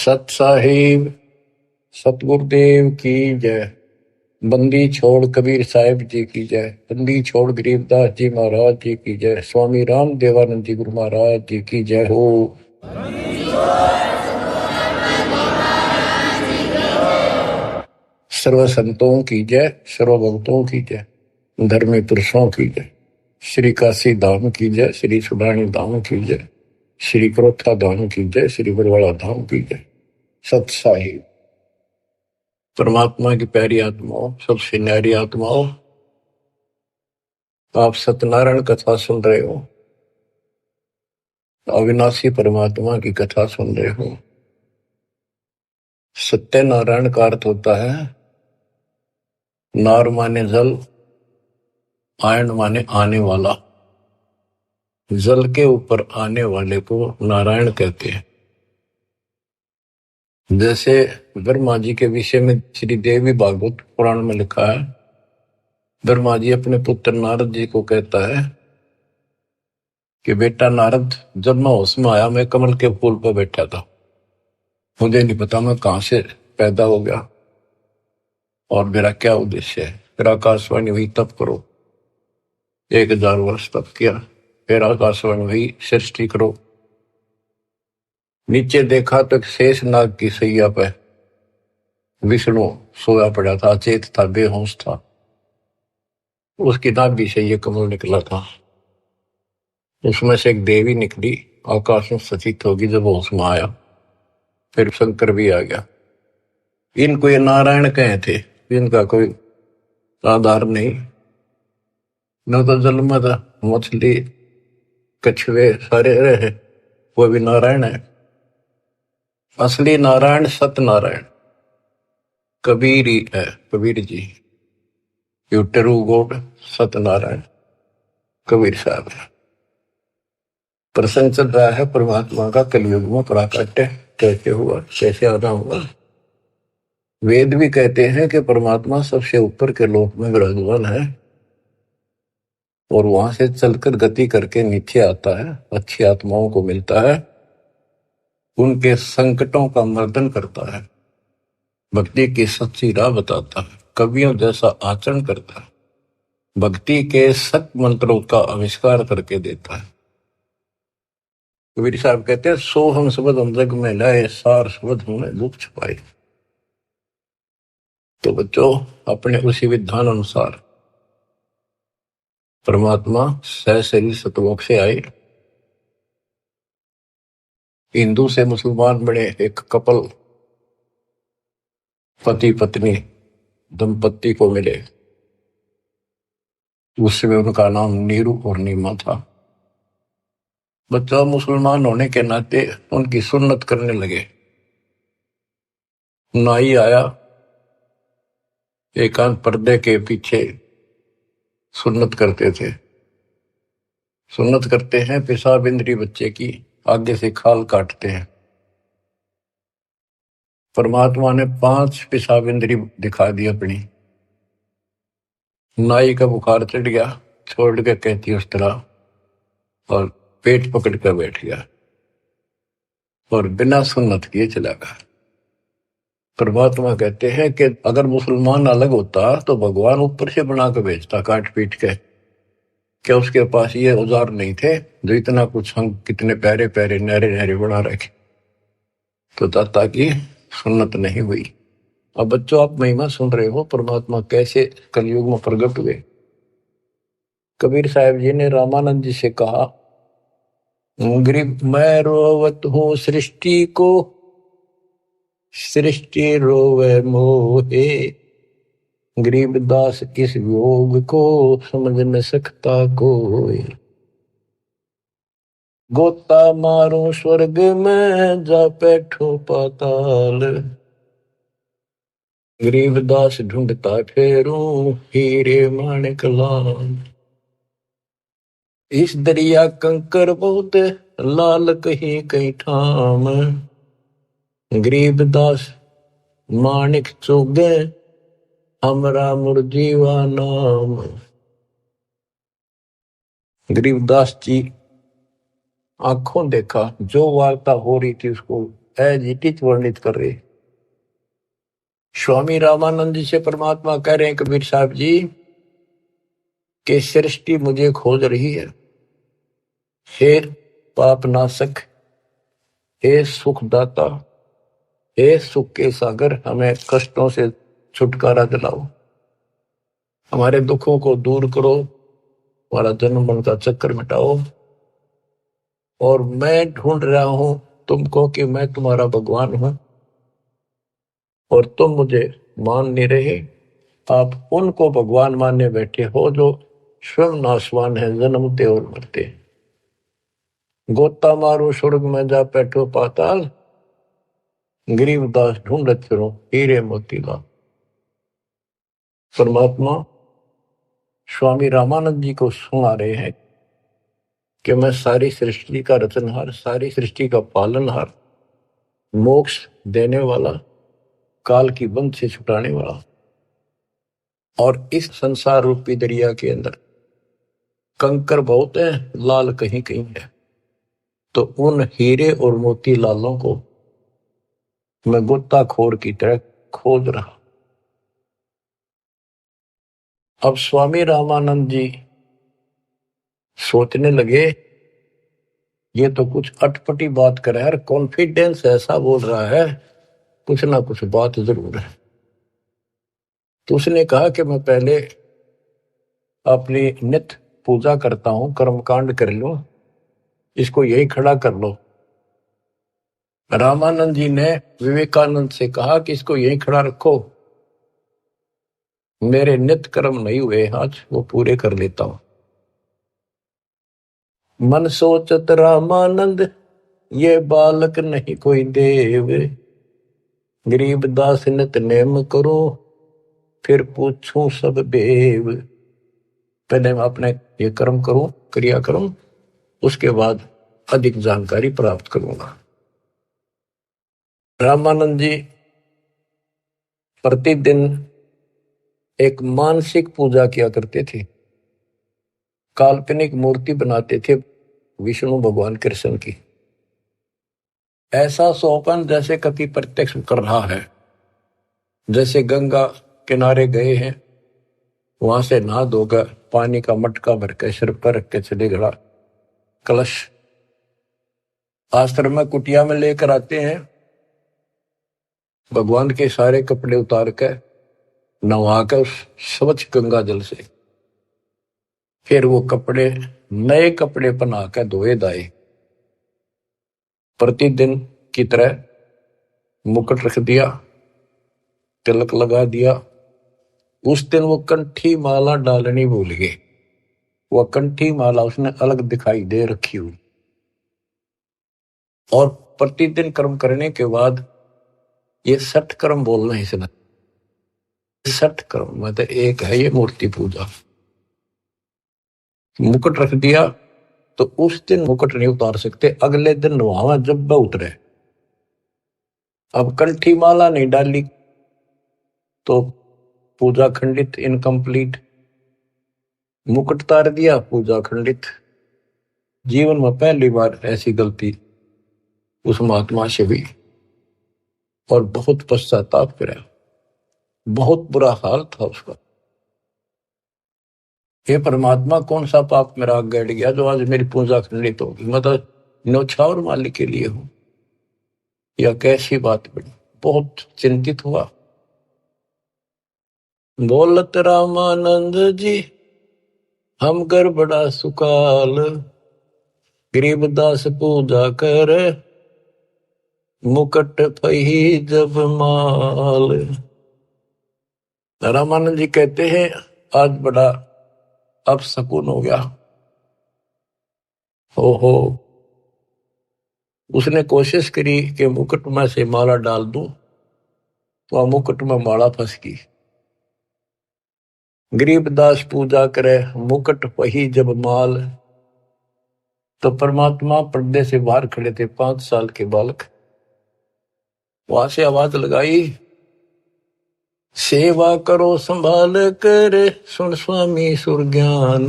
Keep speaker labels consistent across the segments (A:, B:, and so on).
A: सत साहिब सतगुरुदेव की जय। बंदी छोड़ कबीर साहिब जी की जय। बंदी छोड़ गरीबदास जी महाराज जी की जय। स्वामी राम देवानंद जी गुरु महाराज जी की जय हो। सर्व संतों की जय, सर्व भक्तों की जय, धर्मी पुरुषों की जय। श्री काशी धाम की जय, श्री सुडानी धाम की जय, श्री क्रोथा धाम की जय, श्री बरवाड़ा धाम की जय। सत साहिब परमात्मा की प्यारी आत्माओं, सबसे न्यारी आत्माओं, आप सत्यनारायण कथा सुन रहे हो, अविनाशी परमात्मा की कथा सुन रहे हो। सत्यनारायण का अर्थ होता है नार माने जल, आयन माने आने वाला। जल के ऊपर आने वाले को नारायण कहते हैं। जैसे ब्रह्मा जी के विषय में श्री देवी भागवत पुराण में लिखा है, ब्रह्मा जी अपने पुत्र नारद जी को कहता है कि बेटा नारद, जब मैं होश में आया मैं कमल के फूल पर बैठा था, मुझे नहीं पता मैं कहां से पैदा हो गया और मेरा क्या उद्देश्य है। फिर आकाशवाणी हुई तप करो, 1000 वर्ष तप किया। फिर आकाशवाणी हुई सृष्टि करो। नीचे देखा तो शेष नाग की सैया पे विष्णु सोया पड़ा था, अचेत था, बेहोश था। उसकी नाभि से ये कमल निकला था। उसमें से एक देवी निकली, आकाश में सचित होगी जब होश में आया। फिर शंकर भी आ गया। इनको ये नारायण कहे थे, इनका कोई आधार नहीं। न तो जल में था, मछली कछुए सारे रहे, वो भी नारायण है। असली नारायण सत्यनारायण कबीर ही है, Kabir ji. You true God Satyanarayan Kabir Sahab है। प्रसंग चल रहा है परमात्मा का कलयुग में प्राकट्य कैसे हुआ, कैसे आना हुआ। वेद भी कहते हैं कि परमात्मा सबसे ऊपर के लोक में विराजमान है और वहां से चलकर गति करके नीचे आता है, अच्छी आत्माओं को मिलता है, उनके संकटों का मर्दन करता है, भक्ति की सच्ची राह बताता है, कवियों जैसा आचरण करता है, भक्ति के सत मंत्रों का आविष्कार करके देता है। कबीर साहब कहते हैं, सो हम शब्द हम जग में लाए, सार शब्द हमने दुख छुपाए। तो बच्चों, अपने उसी विधान अनुसार परमात्मा सहशरीर सतलोक से आए, हिंदू से मुसलमान बने, एक कपल पति पत्नी दंपत्ति को मिले। उसमें उनका नाम नीरू और नीमा था। बच्चा मुसलमान होने के नाते उनकी सुन्नत करने लगे। नाई आया, एकांत पर्दे के पीछे सुन्नत करते थे। सुन्नत करते हैं, पेशाब इंद्री बच्चे की आगे से खाल काटते हैं। परमात्मा ने 5 पेशाब इंद्री दिखा दी अपनी। नाई का बुखार चढ़ गया, छोड़ के कहती उस तरह, और पेट पकड़ कर बैठ गया और बिना सुन्नत किए चला गया। परमात्मा कहते हैं कि अगर मुसलमान अलग होता तो भगवान ऊपर से बना के भेजता, काट पीट के। क्या उसके पास ये औजार नहीं थे जो इतना कुछ हम कितने प्यारे प्यारे नहरे नहरे बना रखे, तो दाता की सुन्नत नहीं हुई। अब बच्चों, आप महिमा सुन रहे हो परमात्मा कैसे कलयुग में प्रकट हुए। कबीर साहब जी ने रामानंद जी से कहा, गरीब मैं रोवत हूँ सृष्टि को, सृष्टि रोवे मोहे, गरीबदास इस योग को समझ न सकता कोई। गोता मारूं स्वर्ग में, जा बैठो पाताल, गरीबदास ढूंढता फेरूं हीरे माणिक लाल। इस दरिया कंकर बहुत, लाल कहीं कहीं ठाम, गरीबदास माणिक चोगे, हमरा मुरजीवा नाम। गरीबदास जी आंखों देखा, जो वार्ता हो रही थी उसको एजिटिच वर्णित कर रहे। स्वामी रामानंद जी से परमात्मा कह रहे हैं कबीर साहब जी कि सृष्टि मुझे खोज रही है। हे पाप नाशक, हे सुखदाता, हे सुख के सागर, हमें कष्टों से छुटकारा दिलाओ, हमारे दुखों को दूर करो, हमारा जन्म मरण का चक्कर मिटाओ। और मैं ढूंढ रहा हूं तुमको कि मैं तुम्हारा भगवान हूं और तुम मुझे मान नहीं रहे। आप उनको भगवान मानने बैठे हो जो स्वयं नाशवान है, जन्मते और मरते। गोता मारो स्वर्ग में जा बैठो पाताल, गरीबदास ढूंढत फिरो हीरे मोतीलाल। परमात्मा स्वामी रामानंद जी को सुना रहे हैं कि मैं सारी सृष्टि का रचनहार, सारी सृष्टि का पालनहार, मोक्ष देने वाला, काल की बंध से छुटाने वाला, और इस संसार रूपी दरिया के अंदर कंकर बहुत है, लाल कहीं कहीं है। तो उन हीरे और मोती लालों को मैं गोताखोर की तरह खोज रहा। अब स्वामी रामानंद जी सोचने लगे ये तो कुछ अटपटी बात कर रहा है, कॉन्फिडेंस ऐसा बोल रहा है, कुछ ना कुछ बात जरूर है। तो उसने कहा कि मैं पहले अपनी नित्य पूजा करता हूं, कर्मकांड कर लो, इसको यही खड़ा कर लो। रामानंद जी ने विवेकानंद से कहा कि इसको यही खड़ा रखो, मेरे नित्य कर्म नहीं हुए आज, वो पूरे कर लेता हूं। मन सोचत रामानंद ये बालक नहीं कोई देव, गरीब दास नित नेम करो फिर पूछूं सब बेव। पहले मैं अपने ये कर्म करूं, क्रिया करूं, उसके बाद अधिक जानकारी प्राप्त करूंगा। रामानंद जी प्रतिदिन एक मानसिक पूजा किया करते थे, काल्पनिक मूर्ति बनाते थे विष्णु भगवान कृष्ण की। ऐसा सोपन जैसे कभी प्रत्यक्ष कर रहा है, जैसे गंगा किनारे गए हैं, वहां से नहा धोकर पानी का मटका भर के सिर पर रख के चले गड़ा, कलश आश्रम में कुटिया में लेकर आते हैं, भगवान के सारे कपड़े उतार कर नहा कर उस स्वच्छ गंगा जल से फिर वो कपड़े, नए कपड़े पहना कर धोए दाए। प्रतिदिन की तरह मुकुट रख दिया, तिलक लगा दिया। उस दिन वो कंठी माला डालनी भूल गए, वह कंठी माला उसने अलग दिखाई दे रखी हुई। और प्रतिदिन कर्म करने के बाद ये 60 कर्म बोलना है इसने, 60 कर्म मतलब एक है ये मूर्ति पूजा। मुकुट रख दिया तो उस दिन मुकुट नहीं उतार सकते, अगले दिन नहावा जब वह उतरे। अब कंठी माला नहीं डाली तो पूजा खंडित, इनकम्प्लीट। मुकुट उतार दिया, पूजा खंडित। जीवन में पहली बार ऐसी गलती उस महात्मा से हुई और बहुत पश्चाताप करा, बहुत बुरा हाल था उसका। हे परमात्मा, कौन सा पाप मेरा आग गड़ गया जो आज मेरी पूजा खंडित होगी, मतलब न्यौछावर मालिक के लिए हूं, या कैसी बात बड़ी। बहुत चिंतित हुआ। बोलत रामानंद जी हम कर बड़ा सुकाल, गरीबदास पूजा कर मुकट पही जब माल। रामानंद जी कहते हैं आज बड़ा अपशकुन हो गया। ओहो, उसने कोशिश करी कि मुकुट में से माला डाल दूं, तो मुकुट में माला फंस गई। गरीबदास पूजा करे मुकुट पही जब माल। तो परमात्मा पर्दे से बाहर खड़े थे, 5 साल के बालक। वहां से आवाज लगाई, सेवा करो संभाल कर सुन स्वामी सुरज्ञान,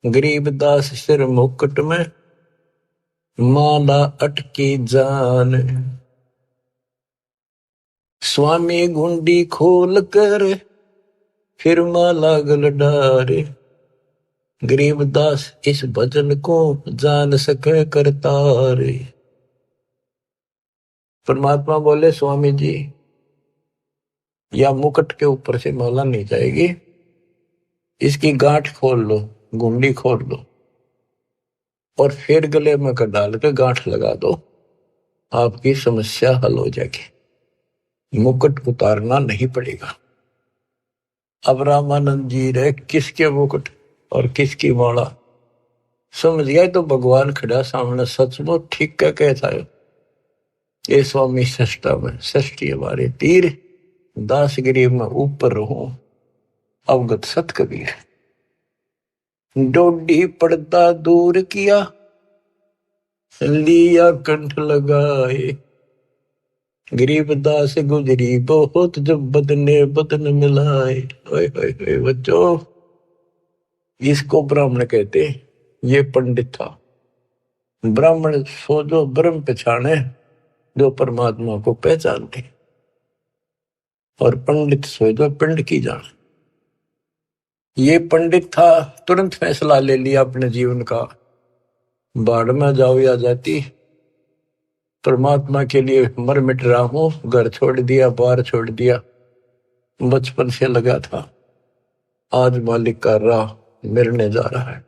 A: गरीबदास सिर मुकुट में माला अटकी जान, स्वामी गुंडी खोल कर फिर माला गल डारे, गरीबदास इस भजन को जान सके करतारे। परमात्मा बोले स्वामी जी या मुकुट के ऊपर से माला नहीं जाएगी, इसकी गांठ खोल लो, गुंडी खोल लो और फिर गले में कर डाल के गांठ लगा दो, आपकी समस्या हल हो जाएगी, मुकुट उतारना नहीं पड़ेगा। अब रामानंद जी रहे किसके मुकुट और किसकी माला समझ गया तो भगवान खड़ा सामने, सचमुच ठीक क्या कहता है ये स्वामी सष्टा में षष्ठी हमारे तीर, दास गरीब में ऊपर रहूं अवगत सत कबीर। डोडी पर्दा दूर किया लिया कंठ लगाए, गरीबदास गुजरी बहुत जब बदने बदन मिलाए। बच्चों इसको ब्राह्मण कहते, ये पंडित था। ब्राह्मण सो जो ब्रह्म पहचाने, जो परमात्मा को पहचानते, और पंडित सो जो पिंड की जाने। ये पंडित था, तुरंत फैसला ले लिया अपने जीवन का, बाढ़ में जाओ या जाती, परमात्मा के लिए मर मिट रहा हूं, घर छोड़ दिया, बार छोड़ दिया, बचपन से लगा था, आज मालिक का राह मिलने जा रहा है।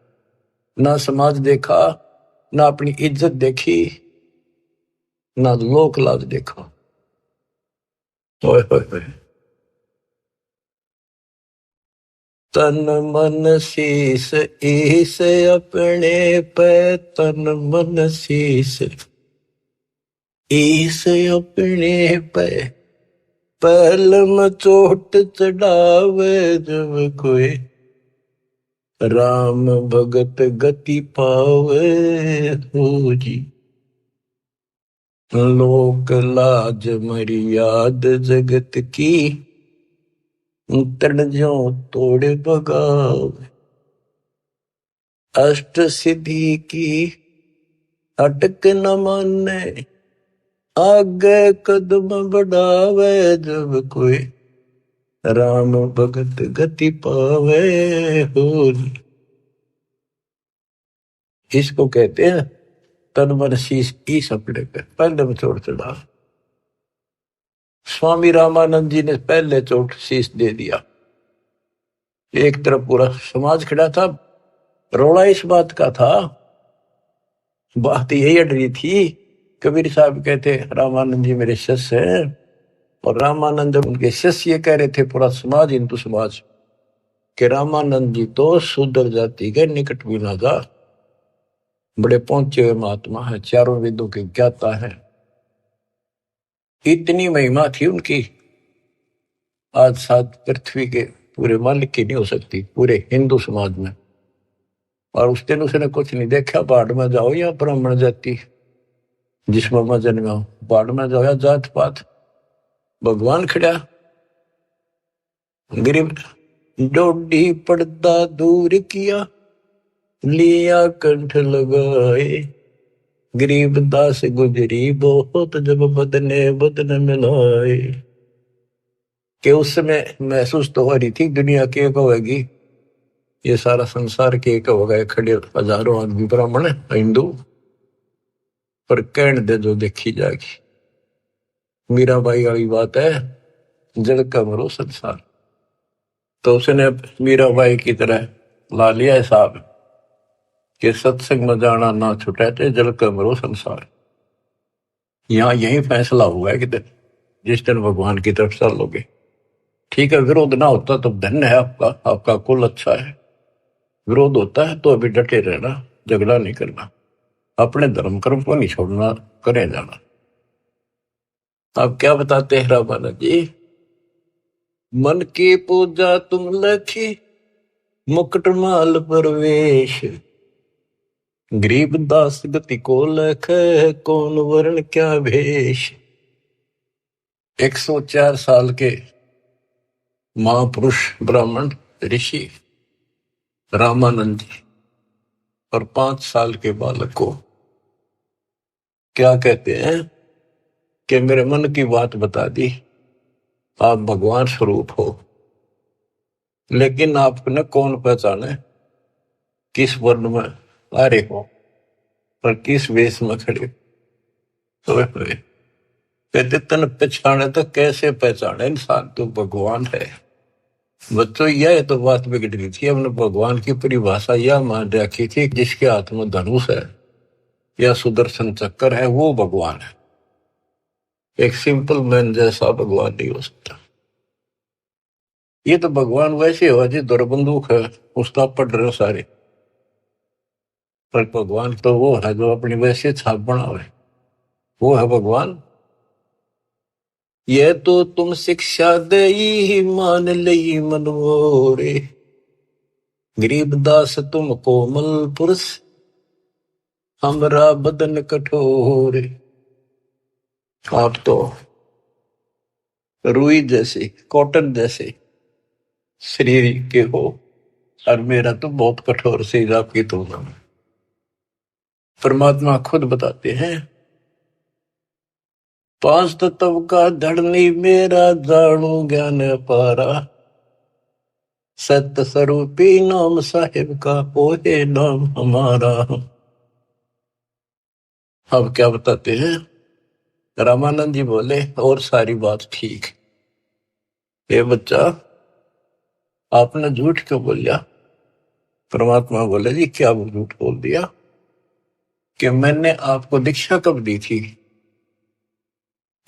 A: ना समाज देखा, ना अपनी इज्जत देखी, ना लोक लाज देखा। ओए होए होए। तन मन शीस ईस अपने पे, तन मन शीस ईस अपने पे, पहलम चोट चढ़ावे जब कोई, राम भगत गति पावे हो जी। लोक लाज मर्याद जगत की, तन जो तोड़ बगाव, अष्ट सिद्धि की अटक न माने, आगे कदम बढ़ावे जब कोई, राम भगत गति पावे हो। इसको कहते हैं तन मन शीश ईस अपने पे, पहले में चोट चढ़ा। स्वामी रामानंद जी ने पहले चोट शीश दे दिया। एक तरफ पूरा समाज खड़ा था, रोड़ा इस बात का था, बात यही अड़ रही थी। कबीर साहब कहते रामानंद जी मेरे शिष्य हैं, और रामानंद उनके शिष्य ये कह रहे थे, पूरा समाज हिंदू समाज, कि रामानंद जी तो शूद्र जाति के निकट भी ना जा, बड़े पहुंचे हुए महात्मा है, चारों वेदों के ज्ञाता है। इतनी महिमा थी उनकी, आज साथ पृथ्वी के पूरे मालिक की नहीं हो सकती, पूरे हिंदू समाज में। और उस दिन उसने कुछ नहीं देखा, बाढ़ में जाओ या ब्राह्मण जाति, जिसमें मैं जन्मा हूं, बाढ़ में जाओ या जात पात, भगवान खड़ा। गरीब डोडी पर्दा दूर किया लिया कंठ लगाए, गरीबदास गुजरी बहुत जब बदने बदन मिलाए। कि उस समय महसूस तो हो रही थी दुनिया के होगी, ये सारा संसार के होगा, खड़े हजारों आदमी ब्राह्मण हिंदू, पर कहने दे जो देखी जाएगी। मीराबाई वाली बात है, जल का मरो संसार। तो उसने मीराबाई की तरह ला लिया हिसाब कि सत्संग में जाना ना छुटे थे, जल का मरो संसार। यहाँ यही फैसला हुआ है कि जिस दिन भगवान की तरफ चलोगे, ठीक है, विरोध ना होता तो धन्य है आपका, आपका कुल अच्छा है। विरोध होता है तो अभी डटे रहना, झगड़ा नहीं करना, अपने धर्म कर्म को नहीं छोड़ना, करे जाना। आप क्या बताते हैं रामानंद जी, मन की पूजा तुम लखी मुकुट माल परवेश, गरीबदास गति को लख कौन वर्ण क्या भेष। 104 साल के महापुरुष ब्राह्मण ऋषि रामानंद जी और 5 साल के बालक को क्या कहते हैं कि मेरे मन की बात बता दी, आप भगवान स्वरूप हो, लेकिन आपको न कौन पहचाने, किस वर्ण में आ रहे हो और किस वेश में खड़े हुए हुए। कहते तन पहचाने तो कैसे पहचाने इंसान, तो भगवान है। बच्चों यह तो बात बिगड़ गई थी, हमने भगवान की परिभाषा यह मान रखी थी, जिसके हाथ में धनुष है या सुदर्शन चक्कर है वो भगवान है। एक सिंपल मैन जैसा भगवान नहीं हो सकता। ये तो भगवान वैसे हो जी, दौर बंदूक है उसका पढ़ रहे हो सारे, पर भगवान तो वो है जो अपनी वैसे छाप बनावे, वो है भगवान। ये तो तुम शिक्षा दे ही मान लई मनोरे, गरीबदास तुम कोमल पुरुष, हमरा बदन कठोर। आप तो रुई जैसे, कॉटन जैसे शरीर के हो, और मेरा तो बहुत कठोर शरीर आपकी तुलना में। परमात्मा खुद बताते हैं, पांच तत्व का धड़नी मेरा, जानू ज्ञान पारा, सत्य स्वरूपी नाम साहिब का, ओहे नाम हमारा। अब क्या बताते हैं, रामानंद जी बोले और सारी बात ठीक, ये बच्चा आपने झूठ क्यों बोल दिया। परमात्मा बोले जी क्या वो झूठ बोल दिया, कि मैंने आपको दीक्षा कब दी थी,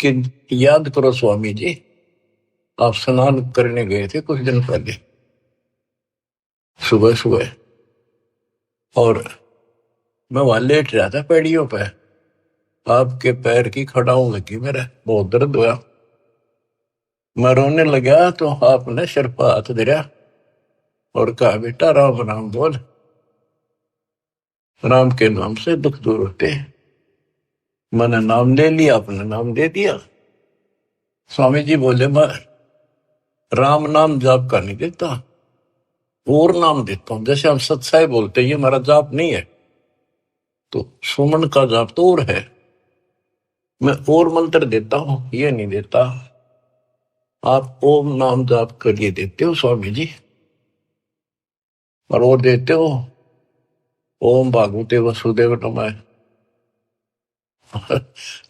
A: कि याद करो स्वामी जी, आप स्नान करने गए थे कुछ दिन पहले सुबह सुबह, और मैं वहां लेट रहा था पैड़ियों पे, आपके पैर की खड़ाऊ लगी, मेरा बहुत दर्द हुआ, मैं रोने लगा तो आपने सिर पर हाथ दिया और कहा बेटा राम राम बोल, राम के नाम से दुख दूर होते हैं। मैंने नाम ले लिया, आपने नाम दे दिया। स्वामी जी बोले मैं राम नाम जाप का नहीं देता, और नाम देता हूं, जैसे हम सत्साई बोलते हैं, ये हमारा जाप नहीं है, तो सुमन का जाप तो और है, मैं और मंत्र देता हूं, ये नहीं देता। आप ओम नाम जाप के लिए देते हो स्वामी जी, और वो देते हो ओम भागवते वसुदेव नमः।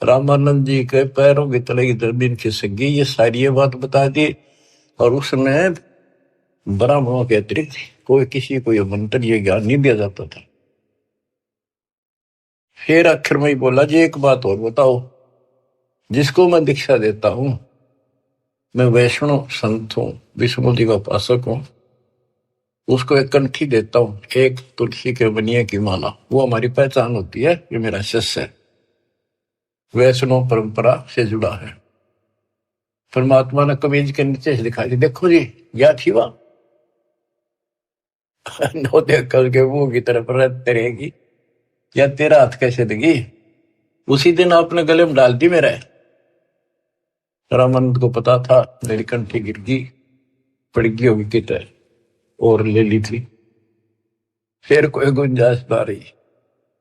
A: रामानंद जी के पैरों की तले की जमीन खिसक गई, ये सारी ये बात बता दी, और उसमें ब्राह्मणों के अतिरिक्त कोई किसी को ये मंत्र ये ज्ञान नहीं दिया जाता था। फिर आखिर में ही बोला जी एक बात और बताओ, जिसको मैं दीक्षा देता हूं, मैं वैष्णव संत हूं, विष्णु जी का उपासक हूं, उसको एक कंठी देता हूं, एक तुलसी के बनिए की माला, वो हमारी पहचान होती है, ये मेरा शिष्य है, वैष्णव परंपरा से जुड़ा है। परमात्मा ने कमीज के नीचे से दिखाई दी, देखो जी या थी वहां नो देख करके मुंह की तरफ रहते रहेगी, या तेरा हाथ कैसे देगी। उसी दिन आपने गले में डाल दी मेरा। रामानंद को पता था मेरी कंठी गिर गई, पड़ गई होगी कितने, और ले ली थी, फिर कोई गुंजाइश ना रही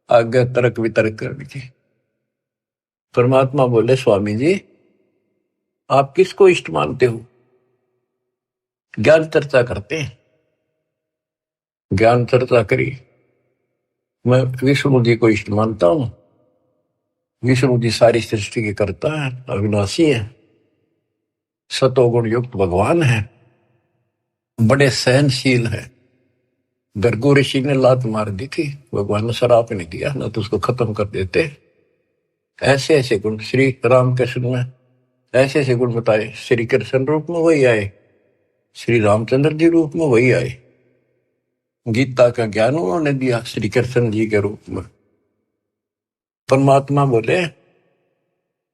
A: आगे तर्क वितर्क करने की। परमात्मा बोले स्वामी जी आप किसको इष्ट मानते हो, ज्ञान चर्चा करते हैं, ज्ञान चर्चा करी, मैं विष्णु जी को इष्ट मानता हूं, विष्णु जी सारी सृष्टि के करता है, अविनाशी है, सतोगुण युक्त भगवान है, बड़े सहनशील है। गर्गो ऋषि ने लात मार दी थी, भगवान ने शराप नहीं दिया, ना तो उसको खत्म कर देते। ऐसे ऐसे गुण श्री रामकृष्ण में, ऐसे ऐसे गुण बताए, श्री कृष्ण रूप में वही आए, श्री रामचंद्र जी रूप में वही आए, गीता का ज्ञान उन्होंने दिया श्री कृष्ण जी के रूप में। परमात्मा बोले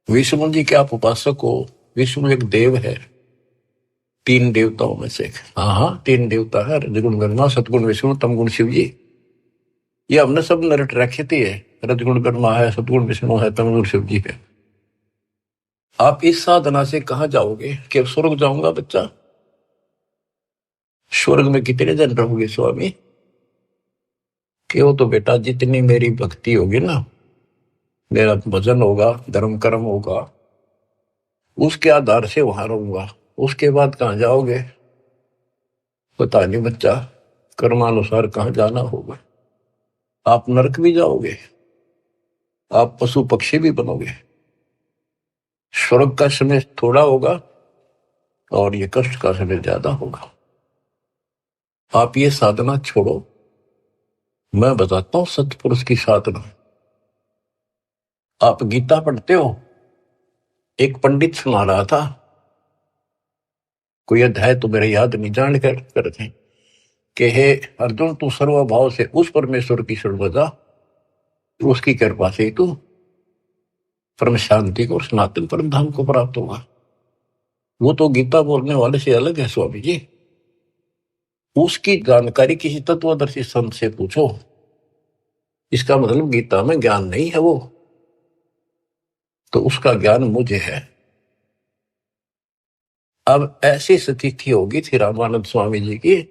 A: विष्णु जी के आप उपासक हो, विष्णु एक देव है, तीन देवताओं में से। हाँ हाँ तीन देवता है, रजगुण ब्रह्मा, सतगुण विष्णु, तमगुण शिव जी। ये हमने सब नरट रखी थी है, रजगुण ब्रह्मा है, सतगुण विष्णु है, तमगुण शिव जी है। आप इस साधना से कहां जाओगे, कि स्वर्ग जाऊंगा बच्चा, स्वर्ग में कितने दिन रहोगे स्वामी, कि वो तो बेटा जितनी मेरी भक्ति होगी ना मेरा भजन होगा, धर्म कर्म होगा, उसके आधार से वहां रहूंगा। उसके बाद कहाँ जाओगे पता नहीं बच्चा, कर्मानुसार कहाँ जाना होगा। आप नरक भी जाओगे, आप पशु पक्षी भी बनोगे। स्वर्ग का समय थोड़ा होगा और ये कष्ट का समय ज्यादा होगा। आप ये साधना छोड़ो, मैं बताता हूं सतपुरुष की साधना। आप गीता पढ़ते हो, एक पंडित सुना रहा था, कोई अध्याय तो मेरे याद नहीं, जान कर करते कि हे अर्जुन, तू सर्वभाव से उस परमेश्वर की शरण बजा, उसकी कृपा से तू परम शांति को और सनातन परम धाम को प्राप्त होगा। वो तो गीता बोलने वाले से अलग है स्वामी जी। उसकी जानकारी किसी तत्वदर्शी संत से पूछो। इसका मतलब गीता में ज्ञान नहीं है वो, तो उसका ज्ञान मुझे है। अब ऐसी स्थिति होगी थी रामानंद स्वामी जी की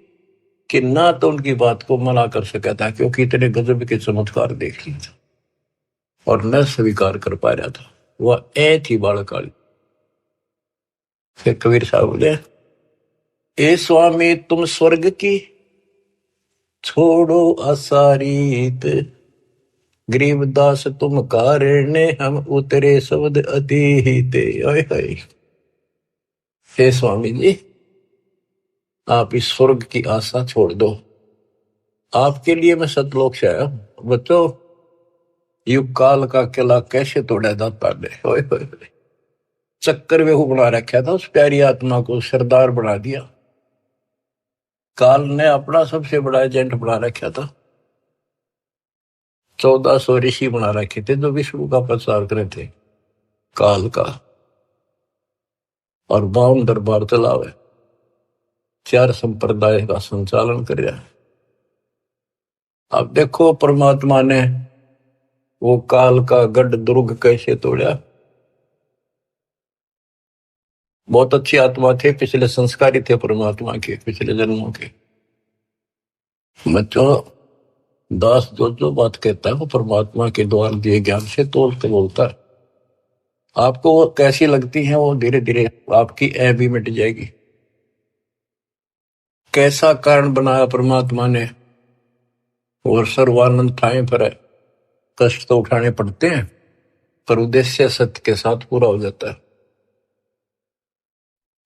A: कि ना तो उनकी बात को मना कर सका था, क्योंकि इतने गजब के चमत्कार देख लिए थे, और न स्वीकार कर पा रहा था। वह ए थी बालकाली। फिर कबीर साहब बोले, ए स्वामी तुम स्वर्ग की छोड़ो असारीत, गरीबदास तुम कारण हम उतरे शब्द अतीत। हे स्वामी जी, आप इस स्वर्ग की आशा छोड़ दो। आपके लिए मैं सतलोक से आया हूं। बच्चों, युग काल का किला कैसे तोड़ा जाता है। चक्कर में बना रखा था उस प्यारी आत्मा को, सरदार बना दिया। काल ने अपना सबसे बड़ा एजेंट बना रखा था। 1400 ऋषि बना रखे थे जो विष्णु का प्रचार करे थे, काल का। और 52 दरबार चलावे, 4 संप्रदाय का संचालन कर रहा है। अब देखो परमात्मा ने वो काल का गढ़ दुर्ग कैसे तोड़ा। बहुत अच्छी आत्मा थे, पिछले संस्कारी थे परमात्मा के, पिछले जन्मों के। बच्चों, दास जो जो बात कहता है वो परमात्मा के द्वार दिए ज्ञान से तोल के बोलता है। आपको वो कैसी लगती है, वो धीरे धीरे आपकी ऐ भी मिट जाएगी। कैसा कारण बनाया परमात्मा ने, और सर्वानंद ठाए पर है। कष्ट तो उठाने पड़ते हैं, पर उद्देश्य सत्य के साथ पूरा हो जाता है।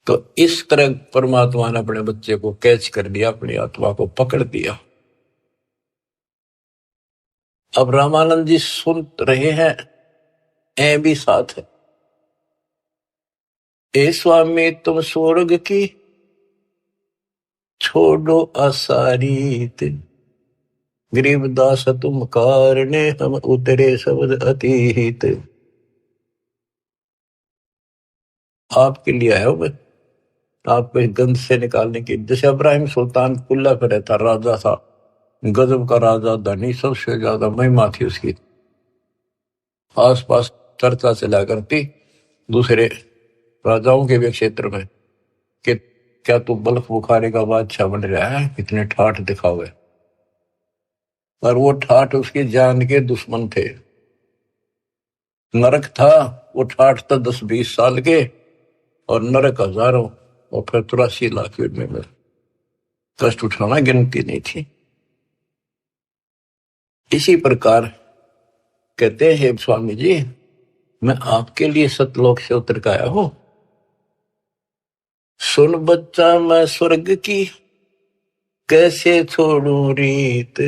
A: तो इस तरह परमात्मा ने अपने बच्चे को कैच कर दिया, अपनी आत्मा को पकड़ दिया। अब रामानंद जी सुन रहे हैं, ऐ भी साथ है। ए स्वामी तुम स्वर्ग की छोड़ो असारीत, गरीबदास तुम कारणे हम उतरे शब्द अतीत। आपके लिए आया मैं, आपको इस गंध से निकालने की। जैसे इब्राहिम सुल्तान कुल्ला पे रहता, राजा था, गजब का राजा, धनी, सबसे ज्यादा महिमा थी उसकी। आस पास चर्चा चला करती दूसरे राजाओं के भी क्षेत्र में कि क्या तू बल्ख बुखारे का बादशाह बन रहा है, इतने ठाठ दिखावे। और वो ठाठ उसकी जान के दुश्मन थे। नरक था, वो ठाठ था 10-20 साल के, और नरक हजारों, और फिर 83 लाख में कष्ट उठाना गिनती नहीं थी। इसी प्रकार कहते हैं स्वामी जी, मैं आपके लिए सतलोक से उतर के आया हूं। सुन बच्चा मैं स्वर्ग की कैसे छोड़ू रीत,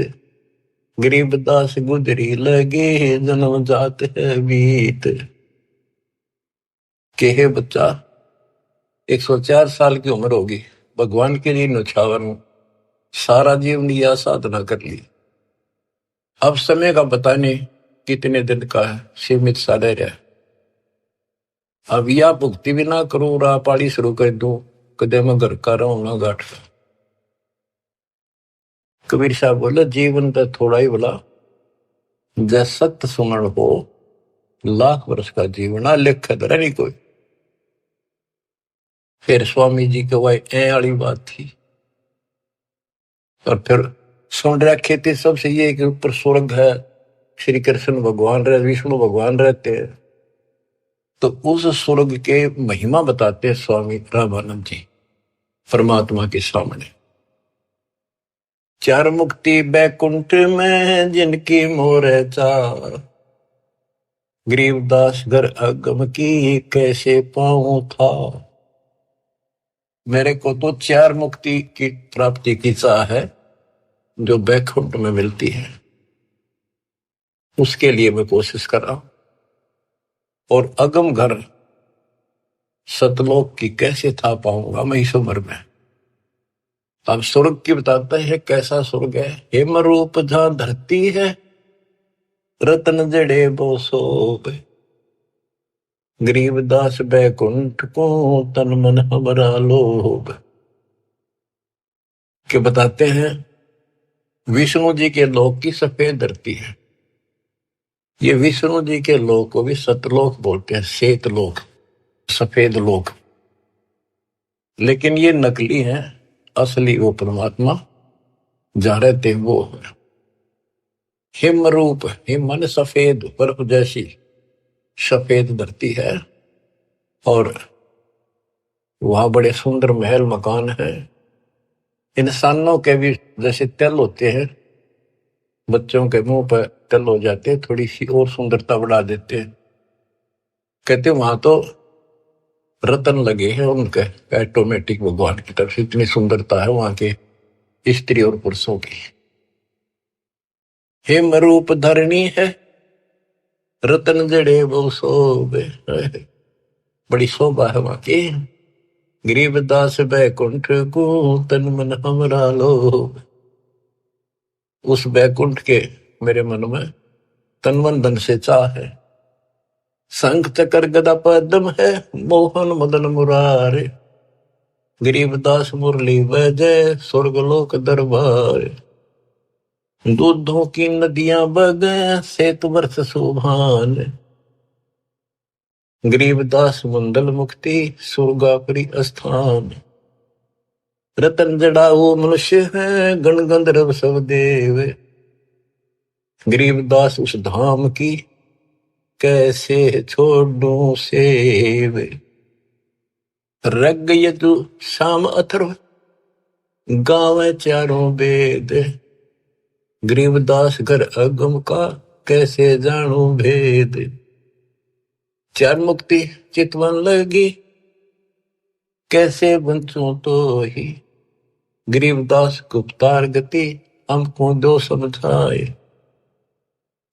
A: गरीबदास गुजरी लगे जन्म जात है बीत। के हे बच्चा, 104 साल की उम्र होगी, भगवान के लिए न्यौछावर हूं, सारा जीवन यह साधना कर ली। अब समय का पता नहीं कितने दिन का है, सीमित सा रह रहा है। अब या भुक्ति भी ना करूं, राह पाड़ी शुरू कर दूं, कदे मैं घर का रहूं ना घाट का। कबीर साहब बोले, जीवन तो थोड़ा ही बोला, जै सत्य सुमरण हो, लाख वर्ष का जीवन आ लेख धरा नहीं कोई। फिर स्वामी जी के वही ए वाली बात थी। और फिर सुन रखे थे सबसे ये कि ऊपर स्वर्ग है, श्री कृष्ण भगवान रहे, विष्णु भगवान रहते हैं। तो उस स्वर्ग के महिमा बताते हैं स्वामी रामानंद जी परमात्मा के सामने। चार मुक्ति बैकुंठ में जिनकी मोर चार, गरीबदास घर अगम की कैसे पाऊं था। मेरे को तो चार मुक्ति की प्राप्ति की चाह है जो बैकुंठ में मिलती है, उसके लिए मैं कोशिश कर रहा हूं। और अगम घर सतलोक की कैसे था पाऊंगा मैं इस उम्र में। अब स्वर्ग की बताता है कैसा स्वर्ग है। हेम रूप जहां धरती है, रतन जड़े वो सोब, गरीबदास बैकुंठ को तन मन हमारा लोभ। के बताते हैं विष्णु जी के लोक की सफेद धरती है। ये विष्णु जी के लोक को भी सतलोक बोलते हैं, श्वेत लोक, सफेद लोक। लेकिन ये नकली है, असली वो परमात्मा जहां रहते वो है। हिम रूप, हिम मन सफेद, बर्फ जैसी सफेद धरती है। और वहां बड़े सुंदर महल मकान है। इंसानों के भी जैसे तिल होते हैं, बच्चों के मुंह पर तिल हो जाते हैं, थोड़ी सी और सुंदरता बढ़ा देते हैं। कहते वहां तो रतन लगे हैं उनके ऑटोमेटिक, भगवान की तरफ से इतनी सुंदरता है वहां के स्त्री और पुरुषों की। हिम रूप धरणी है, रतन जड़े वो शोभे, बड़ी शोभा है वहां की। गरीबदास बैकुंठ को तन मन हमरा लोभ। उस बैकुंठ के मेरे मन में तन मन धन से चाह है। शंख चक्र गदा पद्म है, मोहन मदन मुरारे, गरीबदास मुरली वजय स्वर्गलोक दरबार। दूधों की नदियां बगे सेतु वर्ष सुभान, गरीबदास मंडल मुक्ति सुरगापुरी स्थान। रतन जड़ाओ मनुष्य है, गण गंधर्व सब देव, गरीबदास उस धाम की कैसे छोड़ू सेव। रग यजु शाम अथर्व गावे चारों वेद, गरीबदास घर अगम का कैसे जानू भेद। चार मुक्ति चितवन लगी कैसे बंचू तो ही, गरीबदास गुप्तार गति हमको दो समझाए।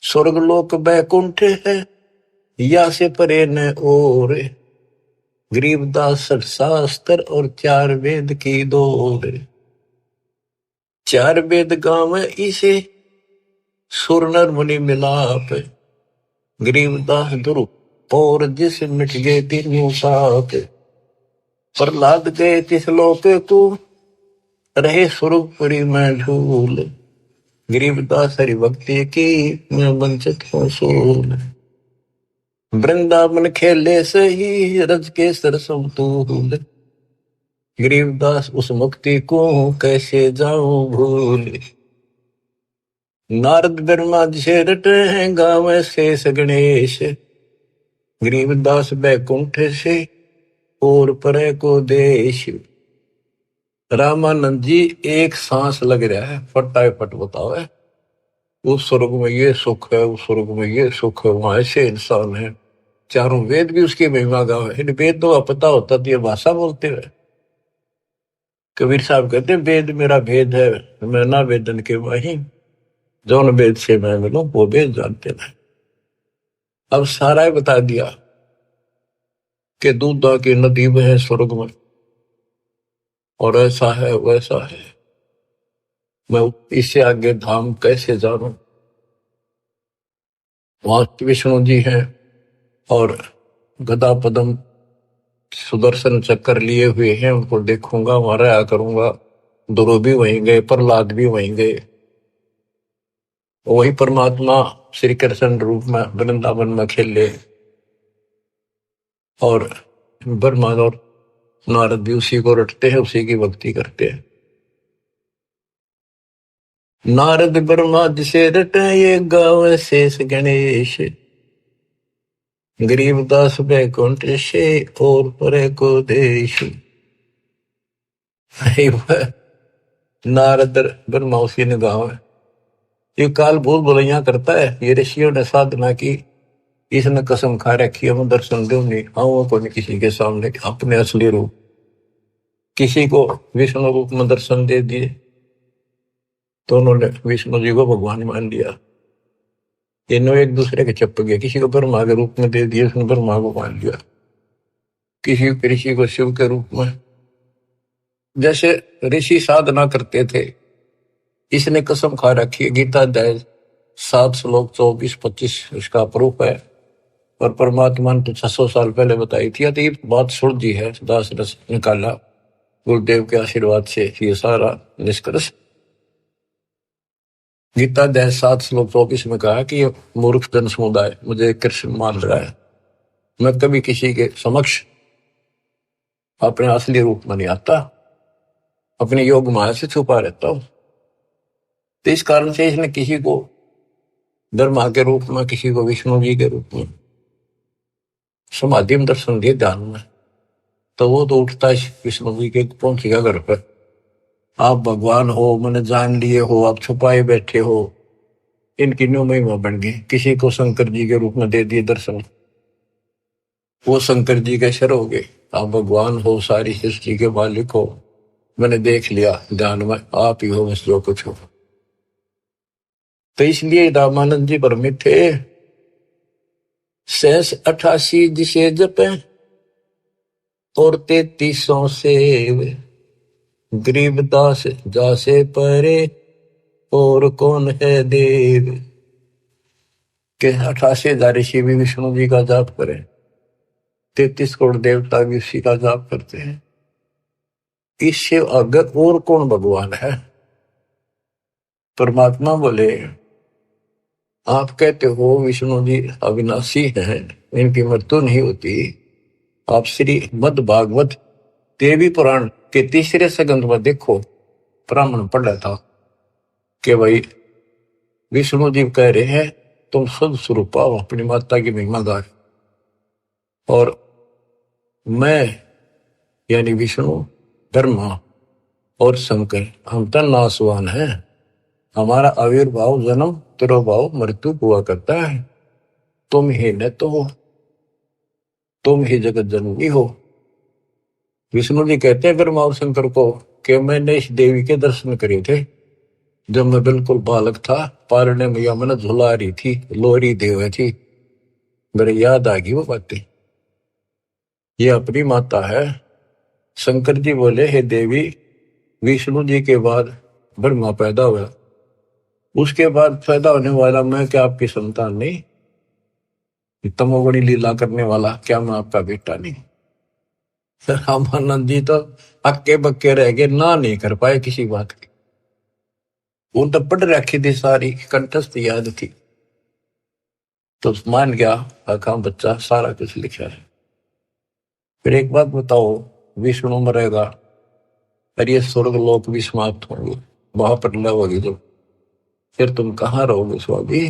A: स्वर्गलोक बैकुंठ है या से परे न और, गरीबदास शास्त्र और चार वेद की दौड़। चार वेद गांव इसे सुर नर मुनि मिलाप, गरीबदास दुरु और जिस मिट गए तीनों साप। प्रहलाद गए तिस लोक को रहे स्वरूपुरी में झूल, गरीबदास हरि भक्ति की मैं वंचित हूँ सूल। वृंदावन खेले सही रज के सरसम तूल, गरीबदास उस मुक्ति को कैसे जाऊं भूल। नारद ब्रह्मा जी रटे हैं गाँव शेष गणेश, गरीबदास बैकुंठ से और परे को देश। रामानंद जी एक सांस लग रहा है, फटाए फट बताओ है। उस स्वर्ग में ये सुख है, उस स्वर्ग में ये सुख है, वहां ऐसे इंसान है। चारों वेद भी उसकी महिमा गावे। इन वेद तो पता होता तो ये भाषा बोलते हुए। कबीर साहब कहते वेद मेरा भेद है, मैं ना वेदन के वही, जौन वेद से मैं मिलूं वो वेद जानते नहीं। अब सारा ही बता दिया कि दूधा की नदी में है स्वर्ग में, और ऐसा है वैसा है। मैं इससे आगे धाम कैसे जानूं। वहां विष्णु जी हैं और गदा पदम सुदर्शन चक्कर लिए हुए हैं, उनको देखूंगा, वहां रहा करूंगा। ध्रुव भी वहीं गए, प्रहलाद भी वहीं गए। वही परमात्मा श्री कृष्ण रूप में वृंदावन में खेले, और ब्रह्मा और नारद भी उसी को रटते हैं, उसी की भक्ति करते हैं। नारद ब्रह्मा जिसे रटे ये गावे शेष गणेश, गरीबदास बैकुंठ से और परे को देश। नारद ब्रह्मा उसी ने गाँव है। ये काल भूल भुलैया करता है। ये ऋषियों ने साधना की, इसने कसम खा रखी है, मैं दर्शन दूं नहीं, आऊँ को नहीं किसी के सामने अपने असली रूप। किसी को विष्णु रूप में दर्शन दे दिए तो उन्होंने विष्णु जी को भगवान मान लिया। इन्हों एक दूसरे के चप गए। किसी को ब्रह्मा के रूप में दे दिए, उसने ब्रह्मा को मान लिया। किसी ऋषि को शिव के रूप में। जैसे ऋषि साधना करते थे, इसने कसम खा रखी है। गीता अध्याय 7 श्लोक 24-25 इसका प्रूफ है। और परमात्मा ने तो 600 साल पहले बताई थी। तो ये बात सुलझी है, दास रस निकाला गुरुदेव के आशीर्वाद से ये सारा निष्कर्ष। गीता अध्याय 7 श्लोक 24 में कहा कि ये मूर्ख जन समुदाय मुझे कृष्ण मान रहा है। मैं कभी किसी के समक्ष अपने असली रूप में नहीं आता, अपने योग माया से छुपा रहता हूं। तो इस कारण से इसने किसी को ब्रह्मा के रूप में, किसी को विष्णु जी के रूप में समाधि में दर्शन दिए ध्यान में। तो वो तो उठता है विष्णु जी के, पहुंचेगा घर पर। आप भगवान हो, मैंने जान लिए हो, आप छुपाए बैठे हो। इनकी न्यू महिमा बन गई। किसी को शंकर जी के रूप में दे दिए दर्शन, वो शंकर जी के शर हो गए। आप भगवान हो, सारी सृष्टि के मालिक हो, मैंने देख लिया ध्यान में, आप ही हो बस जो कुछ हो। तो इसलिए रामानंद जी भ्रमित थे। 88 जिसे जपे और 33 से गरीबदास जासे परे और कौन है देव। के 88,000 ऋषि भी विष्णु जी का जाप करें, 33 करोड़ देवता भी उसी का जाप करते हैं। इससे अगर और कौन भगवान है। परमात्मा बोले, आप कहते हो विष्णु जी अविनाशी हैं, इनकी मृत्यु नहीं होती। आप श्री मद भागवत देवी पुराण के 3 संस्कंद में देखो, ब्राह्मण पढ़ रहा था कि भाई विष्णु जी कह रहे हैं तुम शुद्ध स्वरूप पाओ, अपनी माता की महिमा गार। और मैं यानी विष्णु, ब्रह्मा और शंकर हम तो नासवान हैं। हमारा आविर्भाव, जन्म, तिरोभाव, मृत्यु हुआ करता है। तुम ही न तो हो, तुम ही जगत जननी हो। विष्णु जी कहते हैं ब्रह्मा और शंकर को कि मैंने इस देवी के दर्शन करे थे जब मैं बिल्कुल बालक था। पारने मैया मैंने झुला रही थी, लोरी देव थी, मेरे याद आ गई वो बातें। ये अपनी माता है। शंकर जी बोले, हे देवी, विष्णु जी के बाद ब्रह्मा पैदा हुआ, उसके बाद पैदा होने वाला मैं क्या आपकी संतान नहीं? तमोगुणी लीला करने वाला क्या मैं आपका बेटा नहीं? रामानंद जी तो अक्के बक्के रह गए, ना नहीं कर पाए किसी बात की। वो तो पढ़ रखी थी, सारी कंठस्थ याद थी, तो मान गया आखा बच्चा सारा कुछ लिखा है। फिर एक बात बताओ, विष्णु मरेगा और ये स्वर्ग लोक भी समाप्त होंगे, महाप्रलय होगी जो, फिर तुम कहाँ रहोगे स्वामी?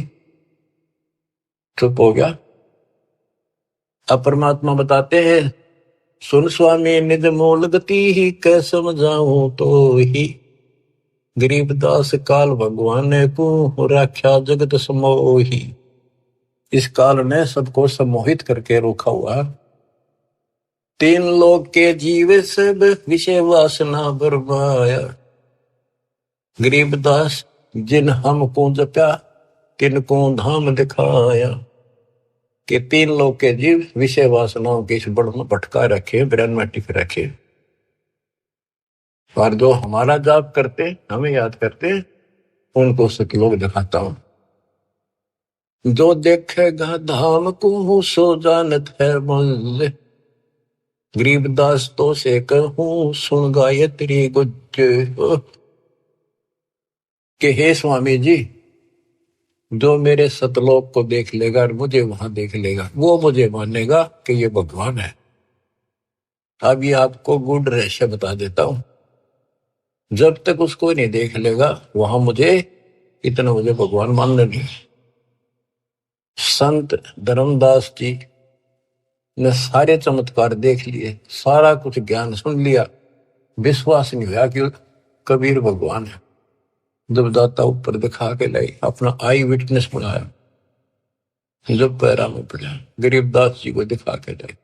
A: चुप हो गया। अब परमात्मा बताते हैं, सुन स्वामी निज मूल गति ही कै समझाऊं तो ही, गरीबदास काल भगवान को राख्या जगत समोही। इस काल ने सबको सम्मोहित करके रोका हुआ। 3 लोक के जीव सब विषय वासना बरमाया, गरीबदास जिन हमको जप्या तिनको धाम दिखाया। कि 3 लोक के जीव विषय वासनाओं के इस बड़ में भटका रखे, ब्रेन में टिक रखे। और जो हमारा जाप करते, हमें याद करते, उनको सतलोक दिखाता हूं। जो देखेगा धाम को सो जानत है मुझ, गरीबदास तो से कहूं सुन गायत्री गुज। कि हे स्वामी जी, जो मेरे सतलोक को देख लेगा और मुझे वहां देख लेगा, वो मुझे मानेगा कि ये भगवान है। अब ये आपको गुड रहस्य बता देता हूं। जब तक उसको नहीं देख लेगा, वहां मुझे इतना मुझे भगवान मानने नहीं। संत धर्मदास जी ने सारे चमत्कार देख लिए, सारा कुछ ज्ञान सुन लिया, विश्वास नहीं हुआ कि कबीर भगवान है। जब दाता ऊपर दिखा के लाई, अपना आई विटनेस बनाया, जब पैरा में पड़ा, गरीबदास जी को दिखा के लाई,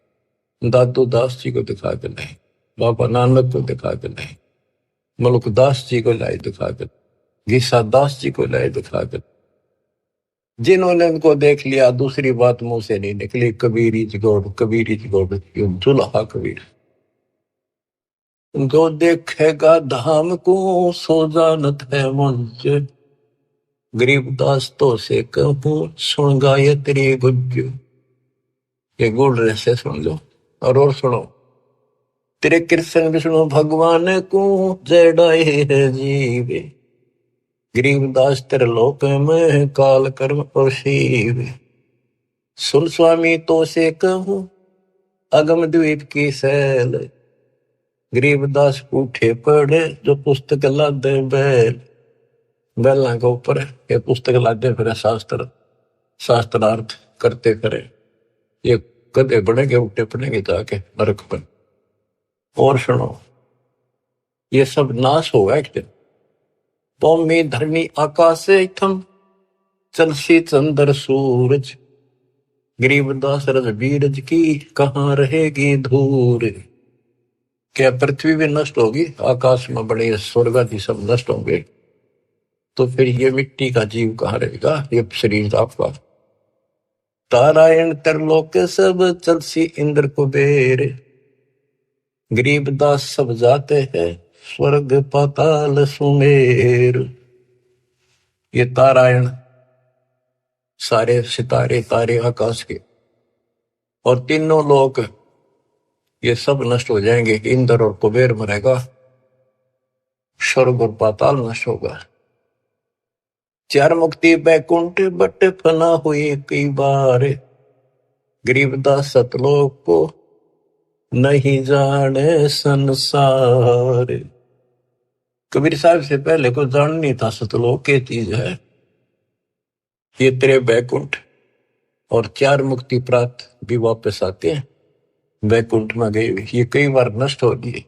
A: दादू दास जी को दिखा के लाई, बाबा नानक को दिखा के लाई, मलुकदास जी को लाई दिखा के, गीसा दास जी को लाई दिखा के। जिन्होंने उनको देख लिया, दूसरी बात मुंह से नहीं निकली, Kabir is God, Kabir is God, दुल्हा कबीर। जो देखेगा धाम को सो जानत है मंच, गरीबदास तो से कहूं सुन गायत्री गुज। ये गुड़ रहस्य सुन लो और सुनो। तेरे कृष्ण विष्णु भगवान को जड़ाए है जीवे, गरीबदास तेरे लोक में काल कर्म और शिव। सुन स्वामी तो से कहूं अगम द्वीप की सैल, गरीबदास उठे पड़े जो पुस्तक लादे बैल। बैलों के ऊपर ये पुस्तक लादे फिर शास्त्रार्थ करते फिरे, ये गधे बनेंगे उठे पड़ेंगे जाके नरक पर। और सुनो, ये सब नाश होगा एक दिन। पौमी धरनी आकाश थम चलसी चंद्र सूरज, गरीबदास रज बीरज की कहाँ रहेगी धूर। क्या पृथ्वी भी नष्ट होगी, आकाश में बड़े स्वर्ग आदि सब नष्ट होंगे, तो फिर ये मिट्टी का जीव कहाँ रहेगा, ये शरीर आपका। तारायण तरलोक सब चलसी इंद्र कुबेर, गरीबदास सब जाते हैं स्वर्ग पाताल सुमेर। ये तारायण सारे सितारे तारे आकाश के और तीनों लोक ये सब नष्ट हो जाएंगे। इंद्र और कुबेर मरेगा, स्वर्ग और पाताल नष्ट होगा। चार मुक्ति बैकुंठ बट फना हुई कई बार, गरीबदास सतलोक को नहीं जाने संसार। कबीर साहब से पहले को जान नहीं था सतलोक के चीज है। ये तेरे बैकुंठ और चार मुक्ति प्राप्त भी वापस आते हैं, बैकुंठ में गए ये कई बार नष्ट हो गए।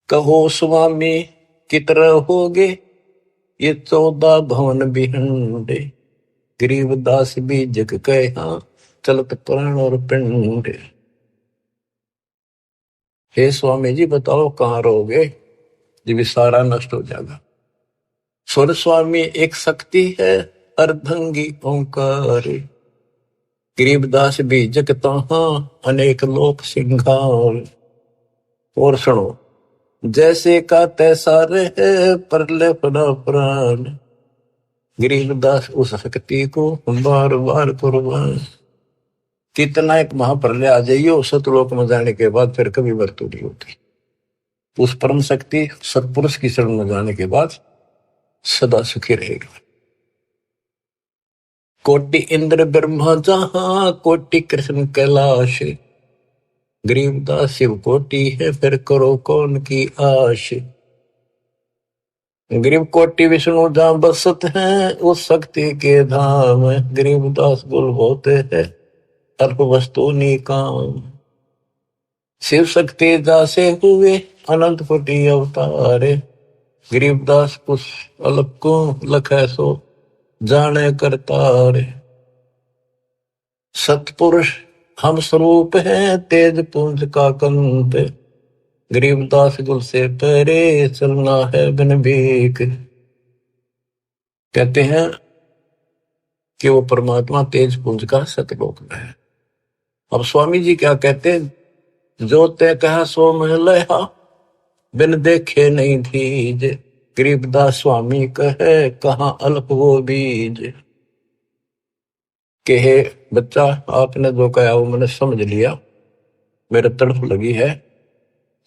A: कहो स्वामी कितर होगे ये 14 भवन बिहंडे, गरीबदास भी जग कहा चलत प्राण और पिंड। हे स्वामी जी बताओ कहाँ रहोगे जब सारा नष्ट हो जाएगा। स्वर स्वामी एक शक्ति है अर्धंगी ओंकार, गरीबदास भी जग तहाँ अनेक लोक सिंगार। और सुनो, जैसे का तैसा रहे परले पड़ा प्राण, गरीबदास उस शक्ति को बार बार कुर्बान। कितना एक महाप्रलय आ जाइयो सतलोक में जाने के बाद फिर कभी मृत्यु नहीं होती। उस परम शक्ति सत्पुरुष की शरण में जाने के बाद सदा सुखी रहेगा। कोटि इंद्र ब्रह्मा जहां कोटि कृष्ण कैलाश, गरीबदास शिव कोटि है फिर करो कौन की आश। गरीब कोटि विष्णु जहां बसत हैं उस शक्ति के धाम, गरीबदास गुल होते हैं अल्प वस्तु निकाम। शिव शक्ति जासे हुए अनंत कोटि अवतारे, गरीबदास कुछ अल्प को लखे सो जाने करतारे। सतपुरुष हम स्वरूप है तेज पुंज का कंत, गरीबदास गुल से परे चलना है बिन भीख। कहते हैं कि वो परमात्मा तेज पुंज का सतलोक में है। अब स्वामी जी क्या कहते हैं, जो ते कहा सो महलया बिन देखे नहीं धीज, गरीबदास स्वामी कहे कहाँ अल्प वो बीज। कहे बच्चा आपने जो कहा वो मैंने समझ लिया, मेरे तड़फ लगी है,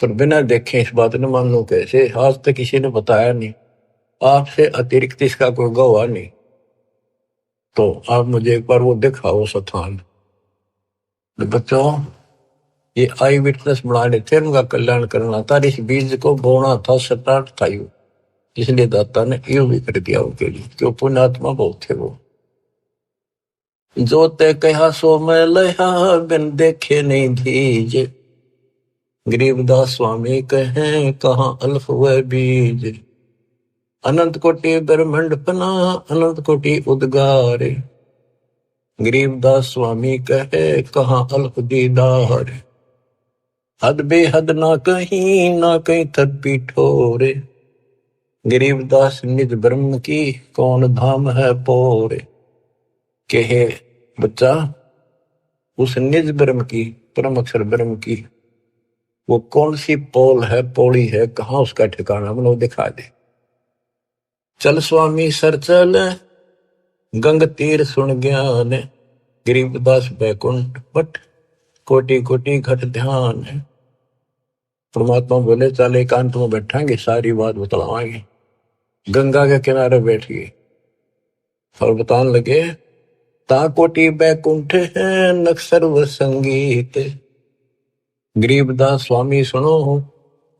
A: पर बिना देखे इस बात ने मान लो कैसे। आज तक किसी ने बताया नहीं, आपसे अतिरिक्त इसका कोई गवाह नहीं, तो आप मुझे एक बार वो दिखाओ स्थान। बच्चों ये आई विटनेस बनाने थे, उनका कल्याण करना था, इस बीज को बोना था, स्टार्ट था यू। इसलिए दाता ने यो भी कर दिया उनके लिए, क्यों पुण्यात्मा बहुत थे वो। जो ते कहा सो मैं लया, बिन देखे नहीं धीज। गरीबदास स्वामी कहें कहाँ अल्फ व बीज। अनंत कोटि ब्रह्मंड पना, अनंत कोटि उद्गार। गरीबदास स्वामी कहे कहाँ अल्फ दीदार। हद बेहद ना कहीं थपी ठोरे। गरीबदास निज ब्रह्म की, कौन धाम है पोरे। कहे बच्चा, उस निज ब्रह्म की, परम अक्षर ब्रह्म की वो कौन सी पोल है, पौड़ी है, कहाँ उसका ठिकाना, मतलब दिखा दे। चल स्वामी सर चल, गंग तीर सुन ज्ञान। गरीबदास बैकुंठ बट, कोटि कोटि घट ध्यान। परमात्मा बोले चल एकांत में बैठांगे, सारी बात बतलावाएंगे। गंगा के किनारे बैठ गए और बताने लगे, ता कोटि बैकुंठ है नक सर्व संगीत। गरीबदास स्वामी सुनो,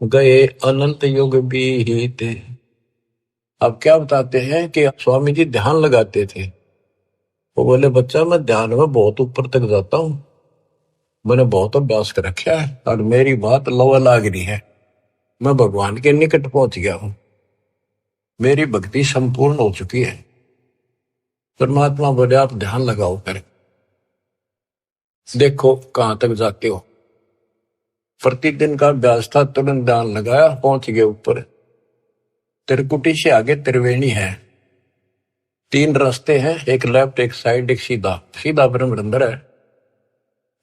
A: गए अनंत युग बीत। अब क्या बताते हैं कि स्वामी जी ध्यान लगाते थे। वो बोले बच्चा मैं ध्यान में बहुत ऊपर तक जाता हूँ, मैंने बहुत अभ्यास कर रखा है और मेरी बात लवा लाग रही है, मैं भगवान के निकट पहुंच गया हूं, मेरी भक्ति संपूर्ण हो चुकी है। परमात्मा बोले आप ध्यान लगाओ कर देखो कहां तक जाते हो। प्रतिदिन का अभ्यास था, तुरंत ध्यान लगाया, पहुंच गए ऊपर। त्रिकुटी से आगे त्रिवेणी है, 3 रास्ते हैं, एक लेफ्ट एक साइड एक सीधा, सीधा ब्रह्म अंदर है।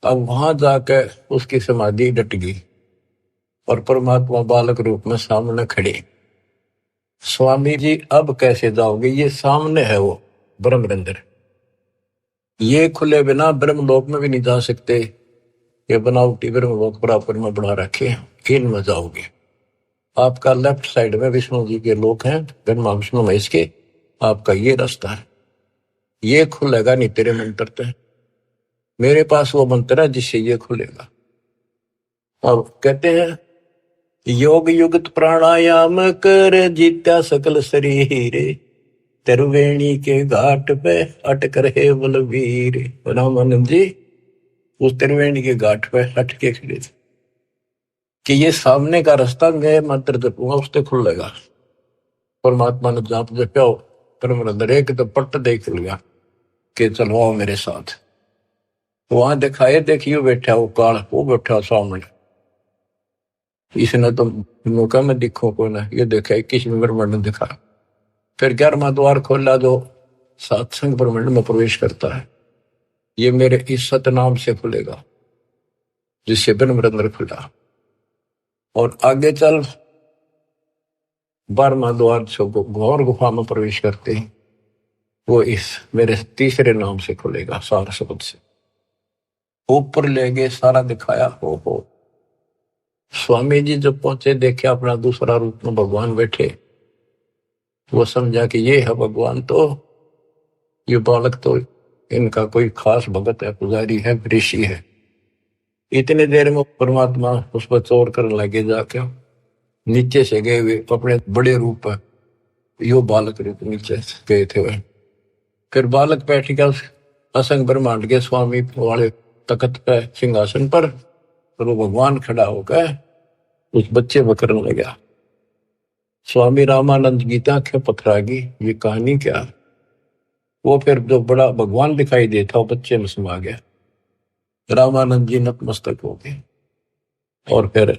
A: अब वहां जाकर उसकी समाधि डट गई और परमात्मा बालक रूप में सामने खड़े। स्वामी जी अब कैसे जाओगे, ये सामने है वो ब्रह्म अंदर, ये खुले बिना ब्रह्मलोक में भी नहीं जा सकते। ये बनावटी ब्रह्मलोक बराबर में बना रखे, इनमें जाओगे। आपका लेफ्ट साइड में विष्णु जी के लोक हैं, ब्रह्मा विष्णु महेश के, आपका ये रास्ता है, ये खुलेगा नहीं तेरे मंत्र से। मेरे पास वो मंत्र है जिससे ये खुलेगा। अब कहते हैं योग युक्त प्राणायाम कर, जीत्या सकल शरीर। त्रिवेणी के घाट पे अटक रहे बलवीर। रामानंद जी उस त्रिवेणी के घाट पे अटके खड़े थे कि ये सामने का रास्ता मैं मंत्र जपूंगा उससे खुलेगा। परमात्मा ने जाप जपा, परम एक तो पट्ट देख लिया कि चलो आओ मेरे साथ। वहां दिखाए, देखियो बैठा वो काल, वो बैठा सामने। इसने तो मौका में दिखो को ना, ये देखा 21 ब्रह्मांड ने दिखा। फिर 11वां द्वार खोला जो सत्संग ब्रह्मांड में प्रवेश करता है, ये मेरे इस सतनाम से खुलेगा जिससे ब्रह्म खुला। और आगे चल 12वां द्वार से घोर गुफा में प्रवेश करते हैं, वो इस मेरे तीसरे नाम से खुलेगा, सार शब्द से। ऊपर ले गए, सारा दिखाया। हो स्वामी जी जब पहुंचे, देखे अपना दूसरा रूप में भगवान बैठे। वो समझा कि ये है भगवान, तो ये बालक तो इनका कोई खास भगत है, पुजारी है, ऋषि है। इतने देर में परमात्मा उस पर चोर करने लगे, जाके नीचे से गए हुए अपने बड़े रूप है, यो बालक रूप नीचे गए थे वह। फिर बालक बैठ गया उस असंग ब्रह्मांड के स्वामी वाले तख्त पे, सिंहासन पर। तो वो भगवान खड़ा होकर उस बच्चे को करने लगा। स्वामी रामानंद गीता के पथरागी, ये कहानी क्या। वो फिर जो बड़ा भगवान दिखाई देता वो बच्चे में समा गया। रामानंद जी नतमस्तक हो गए और फिर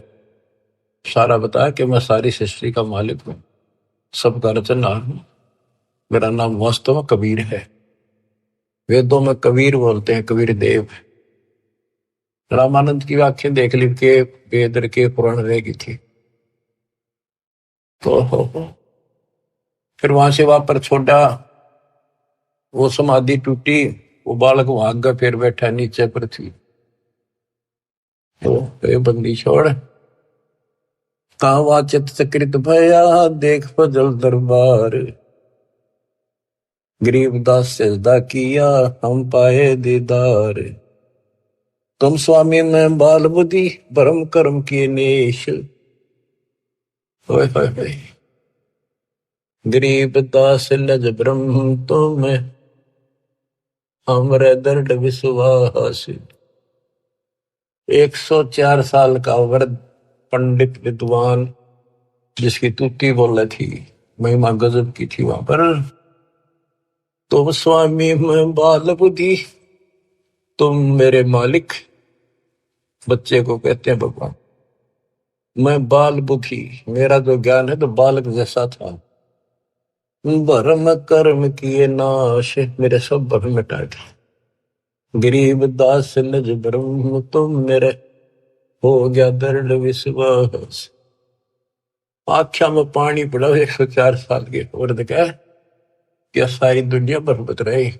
A: सारा बताया कि मैं सारी सृष्टि का मालिक हूं, सबका रचनहार हूं, मेरा नाम वास्तव में कबीर है। वेदों में कबीर बोलते हैं, कबीर देव। रामानंद की आंखें देख ली के वेद के पुराण रहेगी थी। तो फिर वहां से वापस छोड़ा, वो समाधि टूटी, वो बालक वहां आगे फिर बैठा नीचे पृथ्वी। तो बंदी छोड़, तावा चित चक्रित भया, देख फजल दरबार। गरीबदास सजदा किया, हम पाए दीदार। तुम स्वामी में बाल बुद्धि, भरम कर्म किए नेश। होए होए होए। गरीब दास लज ब्रह्म तुम हमरे दर्द विश्वास। 104 साल का वृद्ध पंडित विद्वान जिसकी तुति बोले थी, महिमा गजब की थी वहां पर। तुम स्वामी में बाल बुद्धि, तुम मेरे मालिक। बच्चे को कहते हैं भगवान। मैं बाल बुद्धि, मेरा जो ज्ञान है तो बालक जैसा था। भरम कर्म किए नाश, मेरे सब भरम मिटा दिए। गरीब दास लज ब्रह्म तुम मेरे हो गया दर्द विश्वास। आख्या में पानी पड़ा 104 साल के औरत का, क्या सारी दुनिया बरबत रही।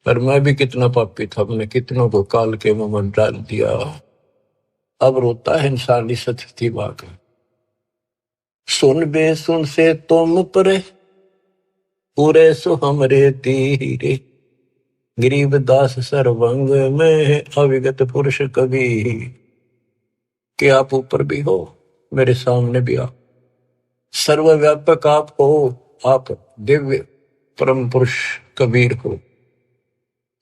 A: पर मैं भी कितना पापी था, मैंने कितनों को काल के मुंह डाल दिया। अब रोता है इंसान इस स्थिति वाक। सुन बे सुन से तुम परे, पूरे सो हमरे तीरे। गरीब दास सर्वंग में अविगत पुरुष कवि। कि आप ऊपर भी हो, मेरे सामने भी आप, सर्वव्यापक आप हो, आप दिव्य परम पुरुष कबीर हो।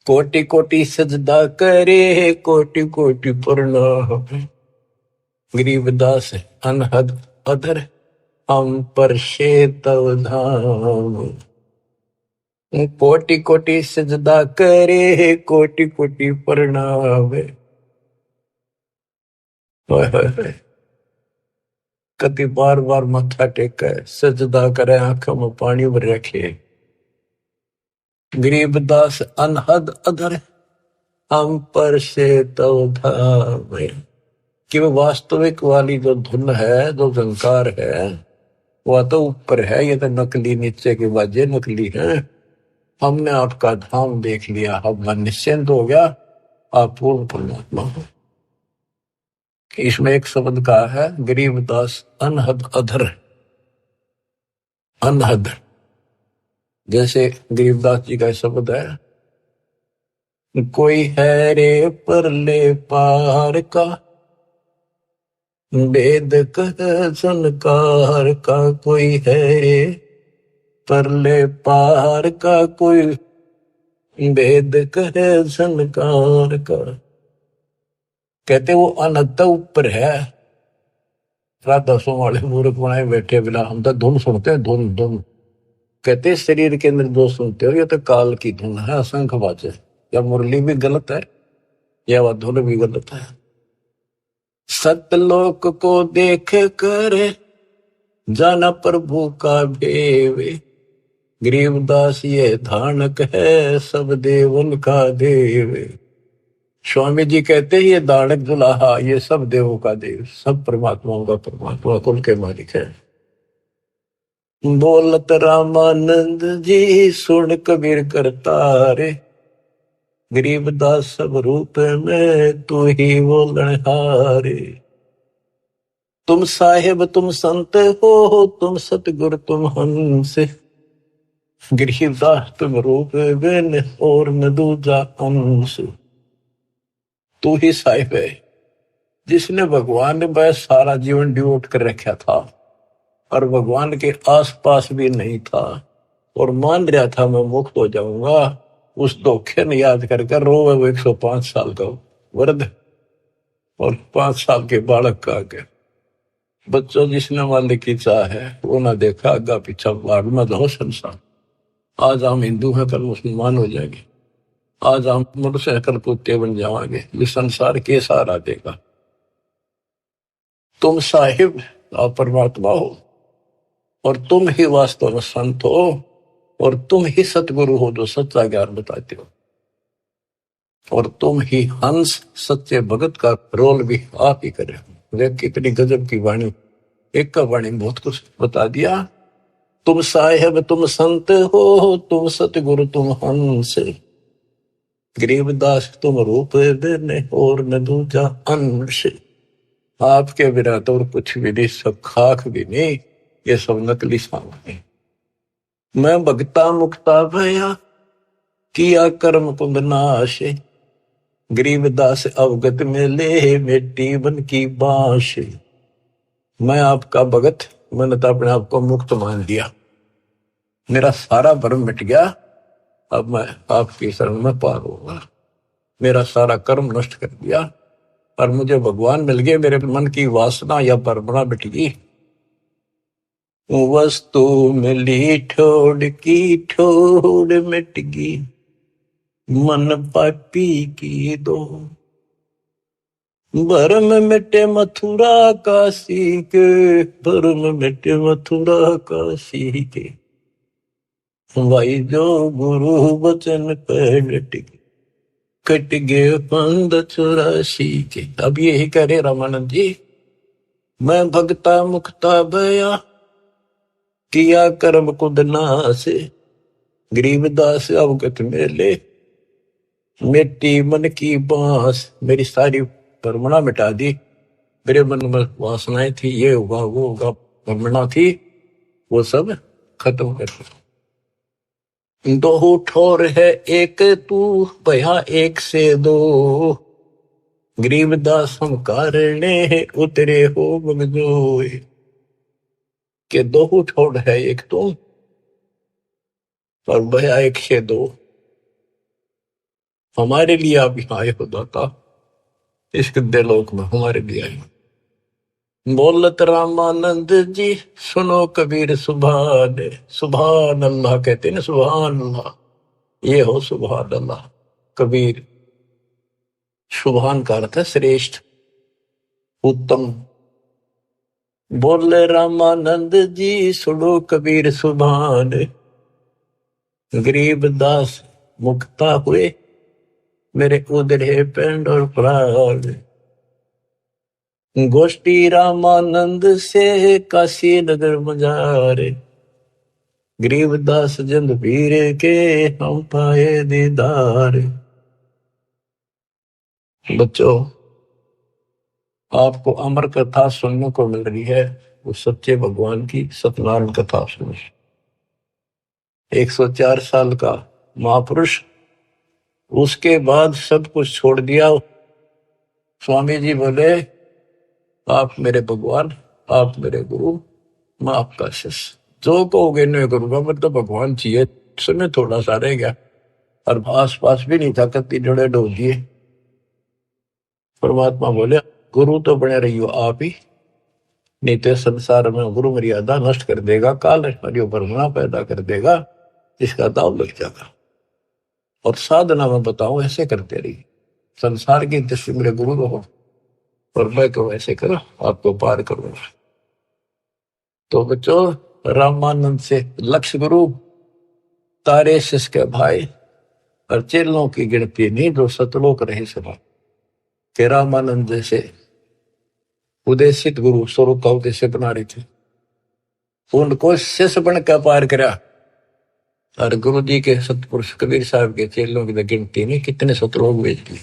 A: कोटि कोटि सजदा करे, कोटि कोटि प्रणाम। गरीबदास अनहद अधर, हम पर तव धाम। कोटि कोटि सजदा करे, कोटि कोटि प्रणाम। कति बार बार मत्था टेके सजदा करे, आंखों में पानी भर रखे। गरीबदास अनहद अधर, हम पर तव धाम। कि वो वास्तविक वाली जो धुन है, जो झंकार है, वह तो ऊपर है, ये तो नकली नीचे के बाजे नकली है। हमने आपका धाम देख लिया, अब मन निश्चिंत हो गया, आप पूर्ण परमात्मा हो। इसमें एक शब्द कहा है, गरीबदास अनहद अधर। अनहद जैसे गरीबदास जी का शब्द है, कोई है रे परले पार का, वेद कह संकार का। कोई है रे परले पार का, कोई वेद कहे संकार का। कहते वो अनंत ऊपर है। राधा सो वाले मूर्ख बनाए बैठे बिना, हम तो धुन सुनते हैं, धुन धुन। कहते शरीर के अंदर जो सुनते हो ये तो काल की धुन है, असंख्य बाजे। या मुरली भी गलत है, या वह धुन भी गलत है। सतलोक को देख कर जाना प्रभु का भेवे। गरीबदास ये धानक है, सब देवन का देव। स्वामी जी कहते हैं ये दानक दुल्हा, ये सब देवों का देव, सब परमात्माओं का परमात्मा, कुल के मालिक है। बोलत रामानंद जी सुन कबीर करतारे। गरीबदास सब रूप में तू ही बोलनहारे। तुम साहेब तुम संत हो, तुम सतगुरु तुम हंस। गरीबदास तुम रूप बिन और न दूजा अंश। तू ही साहिब है जिसने भगवान ने बस सारा जीवन डिवोट कर रखा था और भगवान के आसपास भी नहीं था और मान रहा था मैं मुक्त हो जाऊंगा। उस धोखे ने याद कर रोवे वो 105 साल का वृद्ध और 5 साल के बालक का आगे। बच्चों जिसने मालिक की चाह है वो ना देखा आगा पीछा, भाग में दो संसार। आज हम हिंदू हैं, कल मुसलमान हो जाएंगे। आज हम मनुष्य हैं, कल कुत्ते बन जाएंगे। ये संसार के सहारा देगा। तुम साहिब आप परमात्मा हो और तुम ही वास्तव में संत हो और तुम ही सतगुरु हो जो सच्चा ज्ञान बताते हो और तुम ही हंस सच्चे भगत का रोल भी आप ही करे। देख कितनी गजब की वाणी, एक का वाणी बहुत कुछ बता दिया। तुम साहेब तुम संत हो, तुम सतगुरु तुम हंस। गरीबदास तुम रूप देने और न दूजा अंश। आपके बिना तो और कुछ भी नहीं, सब खाक भी नहीं, ये सब नकली सामान। मैं भगता मुक्ता भया किया कर्म को विनाश। गरीबदास अवगत में ले मिट्टी बन की बांश। मैं आपका भगत, मैंने तो अपने आप को मुक्त मान लिया। मेरा सारा भ्रम मिट गया, अब मैं आपकी शरण में पार होगा। मेरा सारा कर्म नष्ट कर दिया और मुझे भगवान मिल गए। मेरे मन की वासना या परमणा मिट गई। वस्तु मिली ठोड़ की ठोड़ मिट गई, मन पापी की दो। भरम मिटे मथुरा काशी के, भरम मिटे मथुरा काशी के, भाई जो गुरु वचन पे डट गए, कट गए पंद 84 के। अब यही कह रहे रामानंद जी, मैं भगता मुक्ता भया, किया कर्म कुद नास, गरीबदास अवगत मेले, मिट्टी मन की बांस। मेरी सारी परमणा मिटा दी। मेरे मन में वासनाएं थी, ये होगा वो होगा, परमणा थी, वो सब खत्म कर दी। दो ठोर है एक तू, भया एक से दो, गरीबदास हम कारणे उतरे हो मगजोए। के दो ठोर है एक तुम और भया एक से दो। हमारे लिए आप यहाँ आए हो दाता, इस गद्दे लोक में हमारे लिए आए। बोलत रामानंद जी सुनो कबीर सुभान, सुभान अल्लाह कहते ना, सुभान अल्लाह, ये हो सुभान अल्लाह। कबीर, सुभान का अर्थ है श्रेष्ठ, उत्तम। बोले रामानंद जी सुनो कबीर सुभान, गरीब दास मुक्ता हुए, मेरे उधरे पेंड और प्राण। गोष्ठी रामानंद से काशी नगर मजारे, गरीबदास जंद पीर के हम पाए दीदार। बच्चों, आपको अमर कथा सुनने को मिल रही है, उस सच्चे भगवान की सत्यनारायण कथा सुनो। 104 साल का महापुरुष, उसके बाद सब कुछ छोड़ दिया। स्वामी जी बोले, आप मेरे भगवान, आप मेरे गुरु, मैं आपका शिष्य, जो कहोगे नहीं करूंगा। मतलब भगवान चाहिए, समय थोड़ा सा रह गया और आस पास भी नहीं था, कत्ती जड़े डो दिए। परमात्मा बोले, गुरु तो बने रही हो आप ही, नहीं तो संसार में गुरु मर्यादा नष्ट कर देगा, काल परमणा पैदा कर देगा, इसका दाव लग जाएगा। और साधना में बताओ ऐसे करते रही, संसार की दृष्टि मेरे गुरु रहो और मैं तो ऐसे करो, आपको पार करूंगा। तो बच्चों, रामानंद से लक्ष्य गुरु, तारे शिष्य के भाई और चेलों की गिनती नहीं जो सतलोक रहे सभा के। रामानंद जैसे उदेशित गुरु स्वरूप का उद्देश्य बना रहे थे, उनको शिष्य बन कर पार करा। और गुरु जी के सतपुरुष कबीर साहब के चेलों की गिनती नहीं, कितने सतलोक भेज दिए।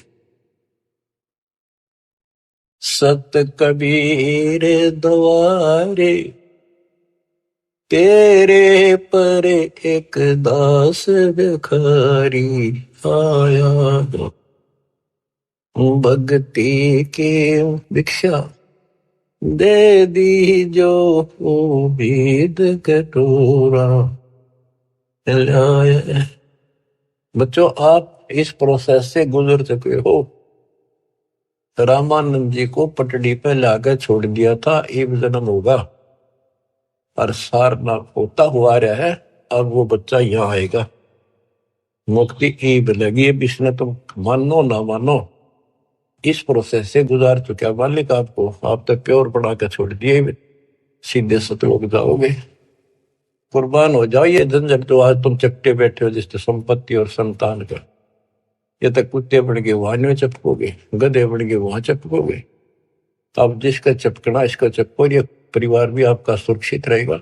A: सत कबीर द्वारे, तेरे पर एक दास भिखारी आया, भक्ति की भिक्षा दे दी जो उम्मीद कटोरा लाया। बच्चों, आप इस प्रोसेस से गुजर चुके हो। रामानंद जी को पटड़ी पे लाकर छोड़ दिया था, एक जन्म होगा और सारनाथ होता हुआ रहा है। अब वो बच्चा यहाँ आएगा, मुक्ति ईब लगी। अब इसने तुम मानो ना मानो, इस प्रोसेस से गुजार चुका मालिक आपको। आप तो प्योर बना के छोड़ दिए, सीधे सतलोक जाओगे। कुर्बान हो जाओ ये झंझट जो आज तुम चकटे बैठे हो, जिससे संपत्ति और संतान का। ये तक कुत्ते बन के वहां नहीं चपकोगे, गधे बन के वहां चपकोगे। अब जिसका चपकना इसका चपको, ये परिवार भी आपका सुरक्षित रहेगा।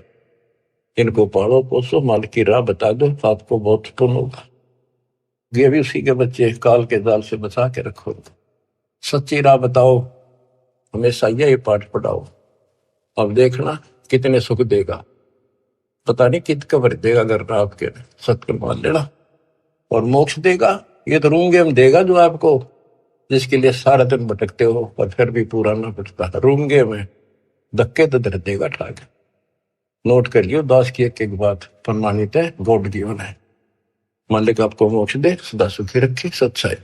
A: इनको पालो पोसो, माल की राह बता दो, आपको बहुत पुण्य होगा। ये भी उसी के बच्चे, काल के जाल से बचा के रखो। सच्ची राह बताओ, हमेशा यही पाठ पढ़ाओ। अब देखना कितने सुख देगा, पता नहीं कित कबर देगा। अगर आपके सत्कर्म मान लेना, और मोक्ष देगा। ये तो रूंगे में देगा जो आपको, जिसके लिए सारा दिन भटकते हो और फिर भी पूरा ना पड़ता। रूंगे में धक्के तो दर देगा ठाक। नोट करिए, दास की एक एक बात प्रमाणित है, गॉड गिवन है। मालिक आपको मोक्ष दे, सदा सुखी रखे। सत्साई।